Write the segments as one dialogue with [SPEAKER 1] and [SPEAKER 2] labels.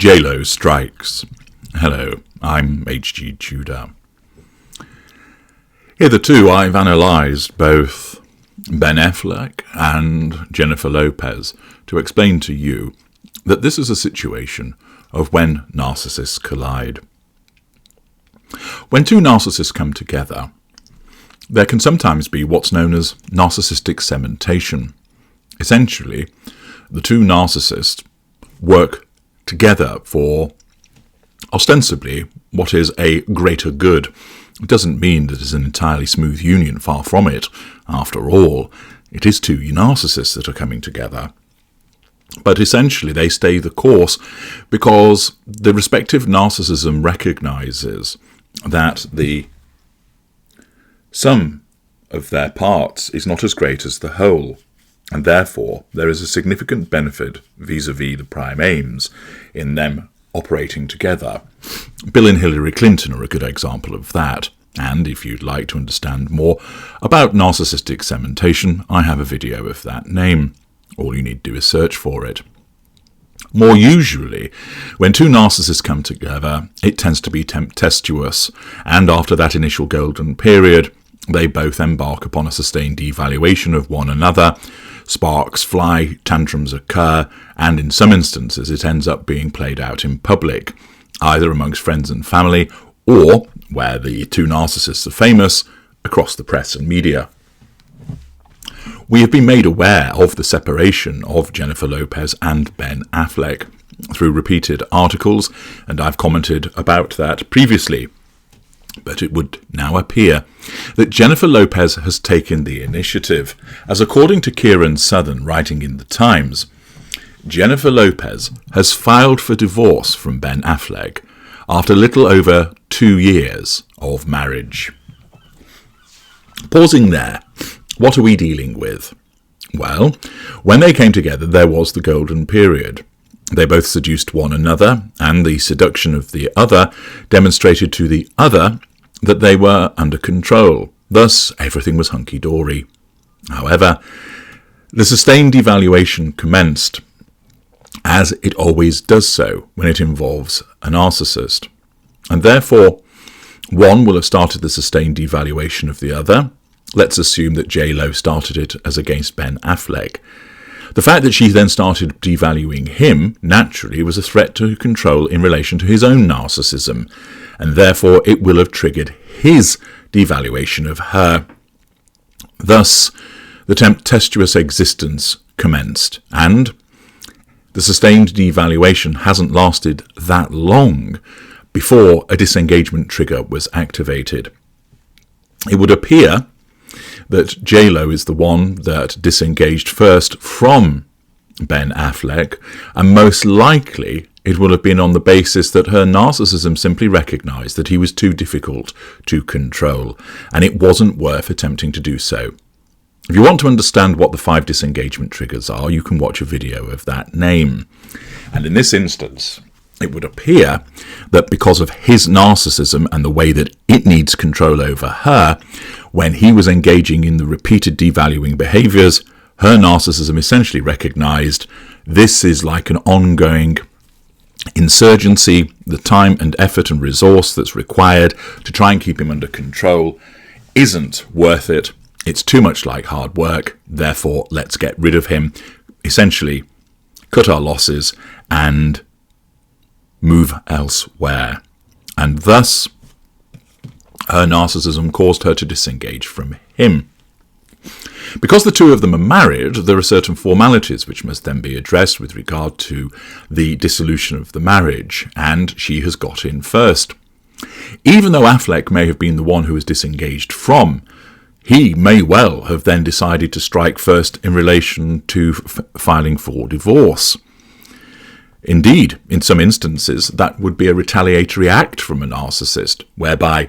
[SPEAKER 1] J-Lo strikes. Hello, I'm H.G. Tudor. Hitherto I've analysed both Ben Affleck and Jennifer Lopez to explain to you that this is a situation of when narcissists collide. When two narcissists come together, there can sometimes be what's known as narcissistic cementation. Essentially, the two narcissists work together for ostensibly what is a greater good. It doesn't mean that it's an entirely smooth union, far from it. After all, it is two narcissists that are coming together. But essentially they stay the course because the respective narcissism recognises that the sum of their parts is not as great as the whole, and therefore there is a significant benefit vis-à-vis the prime aims in them operating together. Bill and Hillary Clinton are a good example of that, and if you'd like to understand more about narcissistic cementation, I have a video of that name. All you need to do is search for it. More usually, when two narcissists come together, it tends to be tempestuous, and after that initial golden period, they both embark upon a sustained devaluation of one another. Sparks fly, tantrums occur, and in some instances it ends up being played out in public, either amongst friends and family, or, where the two narcissists are famous, across the press and media. We have been made aware of the separation of Jennifer Lopez and Ben Affleck through repeated articles, and I've commented about that previously. But it would now appear that Jennifer Lopez has taken the initiative, as according to Kieran Southern writing in The Times, Jennifer Lopez has filed for divorce from Ben Affleck after little over 2 years of marriage. Pausing there, what are we dealing with? Well, when they came together there was the golden period. They both seduced one another, and the seduction of the other demonstrated to the other that they were under control. Thus, everything was hunky-dory. However, the sustained devaluation commenced, as it always does so when it involves a narcissist. And therefore, one will have started the sustained devaluation of the other. Let's assume that J-Lo started it as against Ben Affleck. The fact that she then started devaluing him, naturally, was a threat to control in relation to his own narcissism, and therefore it will have triggered his devaluation of her. Thus, the tempestuous existence commenced, and the sustained devaluation hasn't lasted that long before a disengagement trigger was activated. It would appear that J-Lo is the one that disengaged first from Ben Affleck, and most likely it will have been on the basis that her narcissism simply recognised that he was too difficult to control, and it wasn't worth attempting to do so. If you want to understand what the 5 disengagement triggers are, you can watch a video of that name. And in this instance, it would appear that because of his narcissism and the way that it needs control over her, when he was engaging in the repeated devaluing behaviours, her narcissism essentially recognised this is like an ongoing insurgency. The time and effort and resource that's required to try and keep him under control isn't worth it. It's too much like hard work, therefore let's get rid of him. Essentially, cut our losses and move elsewhere. And thus, her narcissism caused her to disengage from him. Because the two of them are married, there are certain formalities which must then be addressed with regard to the dissolution of the marriage, and she has got in first. Even though Affleck may have been the one who was disengaged from, he may well have then decided to strike first in relation to filing for divorce. Indeed, in some instances, that would be a retaliatory act from a narcissist, whereby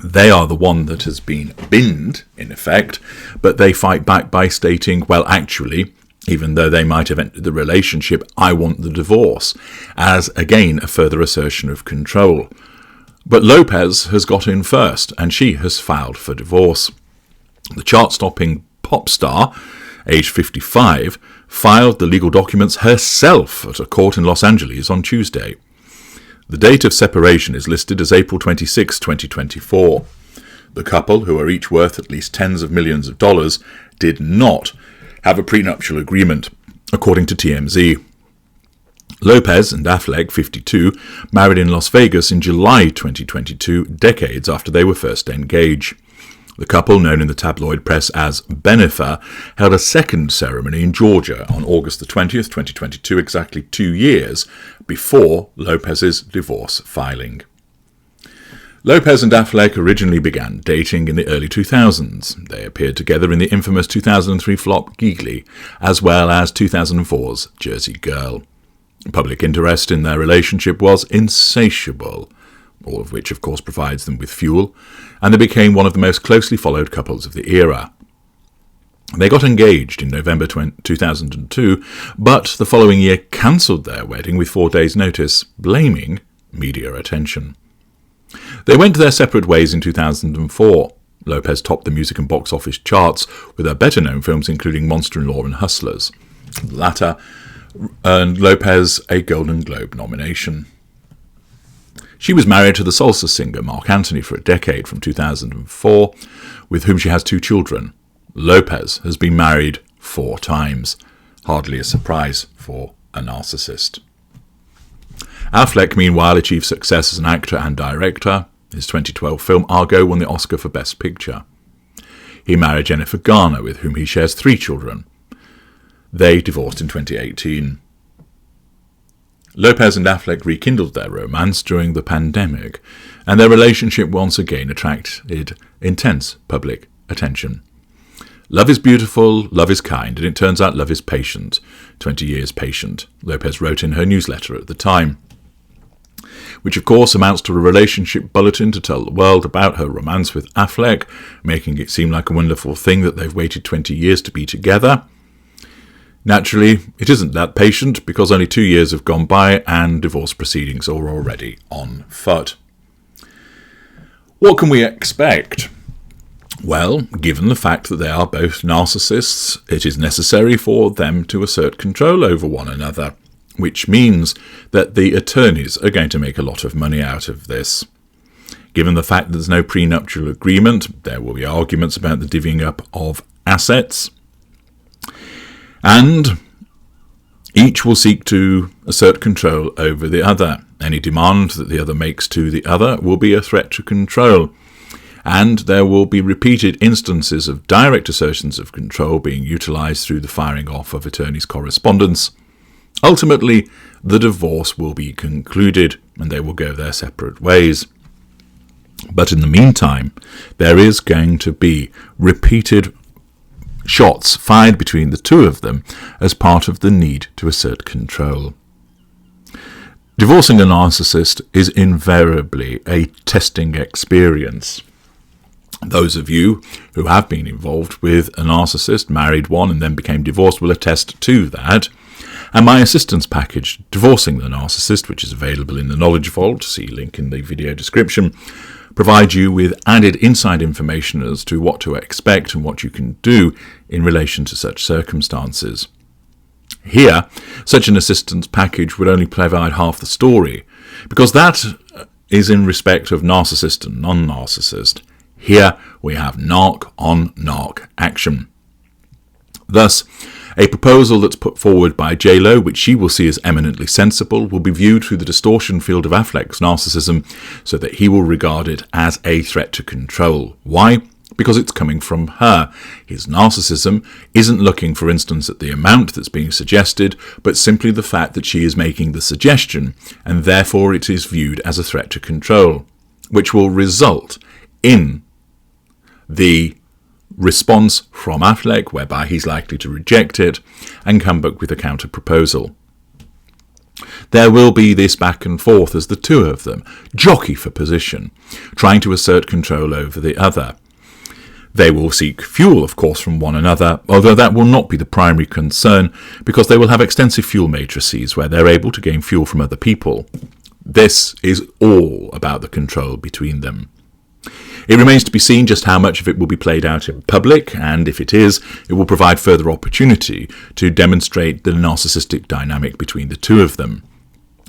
[SPEAKER 1] they are the one that has been binned, in effect, but they fight back by stating, well, actually, even though they might have entered the relationship, I want the divorce, as, again, a further assertion of control. But Lopez has got in first, and she has filed for divorce. The chart-stopping pop star, aged 55, filed the legal documents herself at a court in Los Angeles on Tuesday. The date of separation is listed as April 26, 2024. The couple, who are each worth at least tens of millions of dollars, did not have a prenuptial agreement, according to TMZ. Lopez and Affleck, 52, married in Las Vegas in July 2022, decades after they were first engaged. The couple, known in the tabloid press as Bennifer, held a second ceremony in Georgia on August the 20th, 2022, exactly 2 years before Lopez's divorce filing. Lopez and Affleck originally began dating in the early 2000s. They appeared together in the infamous 2003 flop Giggly, as well as 2004's Jersey Girl. Public interest in their relationship was insatiable, all of which of course provides them with fuel, and they became one of the most closely followed couples of the era. They got engaged in November 2002, but the following year cancelled their wedding with 4 days' notice, blaming media attention. They went their separate ways in 2004. Lopez topped the music and box office charts with her better-known films including Monster-in-Law and Hustlers. The latter earned Lopez a Golden Globe nomination. She was married to the salsa singer Marc Anthony for a decade from 2004, with whom she has 2 children. Lopez has been married 4 times. Hardly a surprise for a narcissist. Affleck, meanwhile, achieved success as an actor and director. His 2012 film Argo won the Oscar for Best Picture. He married Jennifer Garner, with whom he shares 3 children. They divorced in 2018. Lopez and Affleck rekindled their romance during the pandemic, and their relationship once again attracted intense public attention. Love is beautiful, love is kind, and it turns out love is patient. 20 years patient, Lopez wrote in her newsletter at the time, which of course amounts to a relationship bulletin to tell the world about her romance with Affleck, making it seem like a wonderful thing that they've waited 20 years to be together. Naturally, it isn't that patient because only 2 years have gone by and divorce proceedings are already on foot. What can we expect? Well, given the fact that they are both narcissists, it is necessary for them to assert control over one another, which means that the attorneys are going to make a lot of money out of this. Given the fact that there's no prenuptial agreement, there will be arguments about the divvying up of assets, and each will seek to assert control over the other. Any demand that the other makes to the other will be a threat to control, and there will be repeated instances of direct assertions of control being utilised through the firing off of attorneys' correspondence. Ultimately, the divorce will be concluded and they will go their separate ways. But in the meantime, there is going to be repeated shots fired between the two of them as part of the need to assert control. Divorcing a narcissist is invariably a testing experience. Those of you who have been involved with a narcissist, married one and then became divorced, will attest to that. And my assistance package, Divorcing the Narcissist, which is available in the Knowledge Vault, see link in the video description, provides you with added inside information as to what to expect and what you can do in relation to such circumstances. Here, such an assistance package would only provide half the story, because that is in respect of narcissist and non-narcissist. Here we have narc-on-narc action. Thus, a proposal that's put forward by J-Lo, which she will see as eminently sensible, will be viewed through the distortion field of Affleck's narcissism, so that he will regard it as a threat to control. Why? Because it's coming from her. His narcissism isn't looking, for instance, at the amount that's being suggested, but simply the fact that she is making the suggestion, and therefore it is viewed as a threat to control, which will result in the response from Affleck, whereby he's likely to reject it and come back with a counter-proposal. There will be this back and forth as the two of them jockey for position, trying to assert control over the other. They will seek fuel, of course, from one another, although that will not be the primary concern, because they will have extensive fuel matrices where they're able to gain fuel from other people. This is all about the control between them. It remains to be seen just how much of it will be played out in public, and if it is, it will provide further opportunity to demonstrate the narcissistic dynamic between the two of them.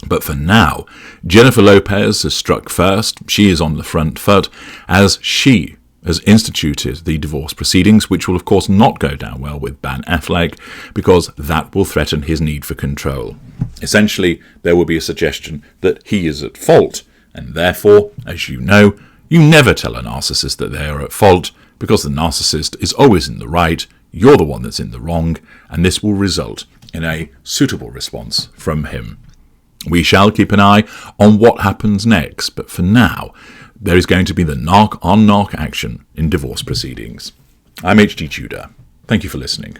[SPEAKER 1] But for now, Jennifer Lopez has struck first. She is on the front foot, as she has instituted the divorce proceedings, which will of course not go down well with Ben Affleck, because that will threaten his need for control. Essentially, there will be a suggestion that he is at fault, and therefore, as you know, you never tell a narcissist that they are at fault, because the narcissist is always in the right, you're the one that's in the wrong, and this will result in a suitable response from him. We shall keep an eye on what happens next, but for now, there is going to be the knock-on-knock action in divorce proceedings. I'm H.G. Tudor. Thank you for listening.